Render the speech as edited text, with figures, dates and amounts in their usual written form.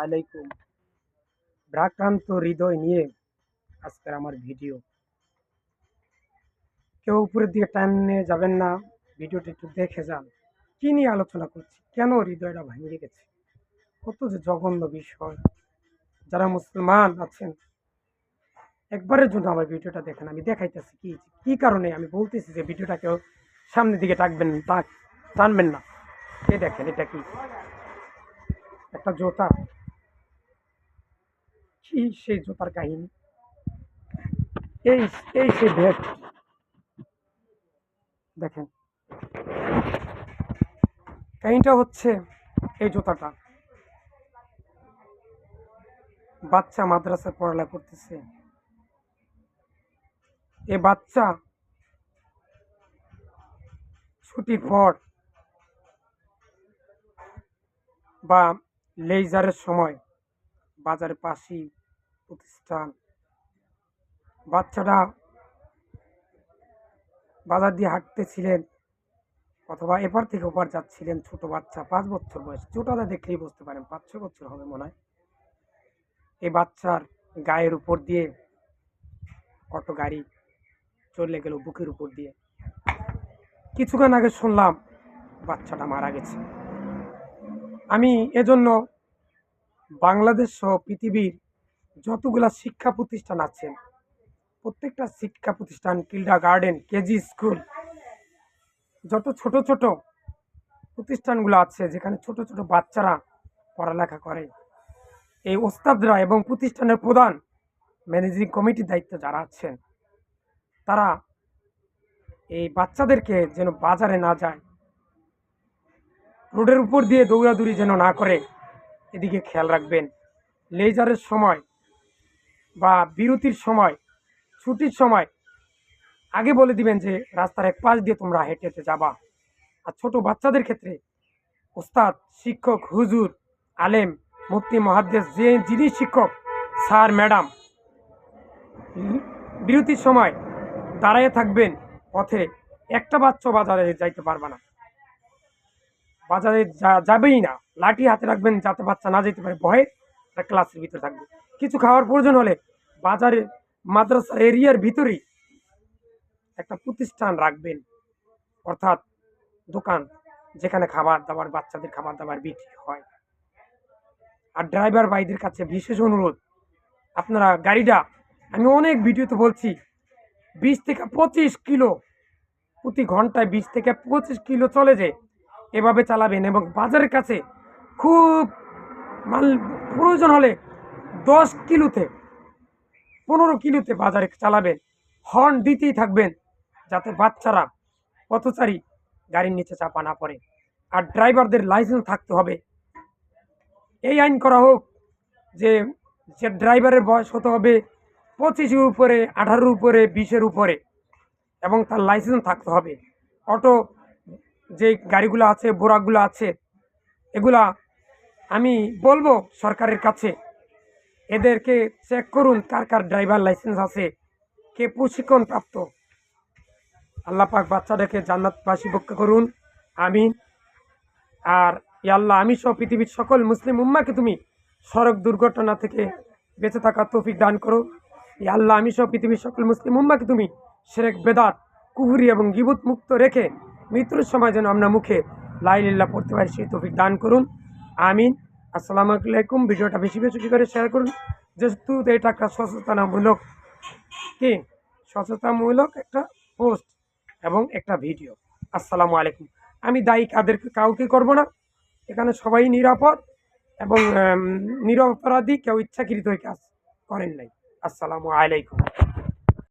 আলাইকুম। ভারাক্রান্ত হৃদয় নিয়ে আজকের আমার ভিডিও। কেউ উপরের দিকে টানে যাবেন না, ভিডিওটা একটু দেখে যান। কি নিয়ে আলোচনা করছি? কেন হৃদয়টা ভেঙে গেছে? কত যে জঘন্য বিষয়। যারা মুসলমান আছেন, একবারের জন্য আমার ভিডিওটা দেখেন। আমি দেখাইতেছি কি কারণে আমি বলতেছি যে ভিডিওটা কেউ সামনের দিকে টানবেন না। এই দেখেন, এটা কি একটা জুতা? কি সেই জুতার কাহিনী? এই এই সেই ব্যাগ, দেখেন। কাহিনীটা হচ্ছে, এই জুতাটা বাচ্চা মাদ্রাসায় পড়ালেখা করতেছে। এ বাচ্চা ছুটির পর বা লেজারের সময় বাজারের পাশেই প্রতিষ্ঠান, বাচ্চাটা বাজার দিয়ে হাঁটতেছিলেন অথবা এপার থেকে ওপার যাচ্ছিলেন। ছোট বাচ্চা, 5 বছর বয়স, জুতাটা দেখলেই বুঝতে পারেন 5-6 বছর হবে মনে হয়। এই বাচ্চার গায়ের উপর দিয়ে অটো গাড়ি চলে গেল, বুকের উপর দিয়ে। কিছুক্ষণ আগে শুনলাম বাচ্চাটা মারা গেছে। আমি এজন্য বাংলাদেশ সহ পৃথিবীর যতগুলা শিক্ষা প্রতিষ্ঠান আছে, প্রত্যেকটা শিক্ষা প্রতিষ্ঠান, কিন্ডারগার্টেন, কেজি স্কুল, যত ছোট ছোট প্রতিষ্ঠানগুলো আছে যেখানে ছোট ছোট বাচ্চারা পড়ালেখা করে, এই ওস্তাদরা এবং প্রতিষ্ঠানের প্রধান, ম্যানেজিং কমিটির দায়িত্বে যারা আছেন, তারা এই বাচ্চাদেরকে যেন বাজারে না যায়, রোডের উপর দিয়ে দৌড়াদৌড়ি যেন না করে, এদিকে খেয়াল রাখবেন। লেজারের সময় বা বিরতির সময়, ছুটির সময় আগে বলে দিবেন যে রাস্তার এক পাশ দিয়ে তোমরা হেঁটে হেঁটে যাবা। আর ছোট বাচ্চাদের ক্ষেত্রে ওস্তাদ, শিক্ষক, হুজুর, আলেম, মুফতি, মুহাদ্দিস, যিনি শিক্ষক, স্যার, ম্যাডাম, বিরতির সময় দাঁড়াইয়ে থাকবেন পথে। একটা বাচ্চা বাজারে যাইতে পারবে না, বাজারে যাবেই না। লাঠি হাতে রাখবেন যাতে বাচ্চা না যেতে পারে, ভয়ে ক্লাসের ভিতরে থাকবে। কিছু খাওয়ার প্রয়োজন হলে বাজারে, মাদ্রাসা এরিয়ার ভিতরেই একটা প্রতিষ্ঠান রাখবেন, অর্থাৎ দোকান, যেখানে খাবার দাবার, বাচ্চাদের খাবার দাবার বিক্রি হয়। আর ড্রাইভার ভাইদের কাছে বিশেষ অনুরোধ, আপনারা গাড়িটা, আমি অনেক ভিডিওতে বলছি, 20 থেকে 25 কিলো প্রতি ঘন্টায়, 20 থেকে 25 কিলো চলে যে এভাবে চালাবেন। এবং বাজারের কাছে খুব মাল প্রয়োজন হলে 10 কিলোতে, 15 কিলোতে বাজারে চালাবেন। হর্ন দিতেই থাকবেন যাতে বাচ্চারা, পথচারী গাড়ির নিচে চাপা না পড়ে। আর ড্রাইভারদের লাইসেন্স থাকতে হবে। এই আইন করা হোক যে যে ড্রাইভারের বয়স হতে হবে 25-এর উপরে, 18-এর উপরে, 20-এর উপরে, এবং তার লাইসেন্স থাকতে হবে। অটো যে গাড়িগুলো আছে, বোরাকগুলো আছে, এগুলা আমি বলবো সরকারের কাছে, এদেরকে চেক করুন কার কার ড্রাইভার লাইসেন্স আছে, কে প্রশিক্ষণ প্রাপ্ত। আল্লাহ পাক বাচ্চাদেরকে জান্নাতবাসী পক্ষ করুন, আমিন। আর ইয়া আল্লাহ, আমি সহ পৃথিবীর সকল মুসলিম উম্মাকে তুমি সড়ক দুর্ঘটনা থেকে বেঁচে থাকার তৌফিক দান করো। ইয়া আল্লাহ, আমি সহ পৃথিবীর সকল মুসলিম উম্মাকে তুমি শিরক, বেদাত, কুফরি এবং গীবত মুক্ত রেখে মৃত্যুর সময় যেন আমরা মুখে লা ইলাহা ইল্লাল্লাহ পড়তে পারি, সেই তৌফিক দান করুন, আমিন। আসসালামু আলাইকুম। ভিডিওটা বেশি বেশি করে শেয়ার করুন, যেহেতু এটা একটা সচেতনামূলক সচেতনামূলক একটা পোস্ট এবং একটা ভিডিও। আসসালামু আলাইকুম। আমি দায়ী কাউকে করব না। এখানে সবাই নিরাপদ এবং নিরপরাধী, কেউ ইচ্ছাকৃত কাজ করেন নাই। আসসালামু আলাইকুম।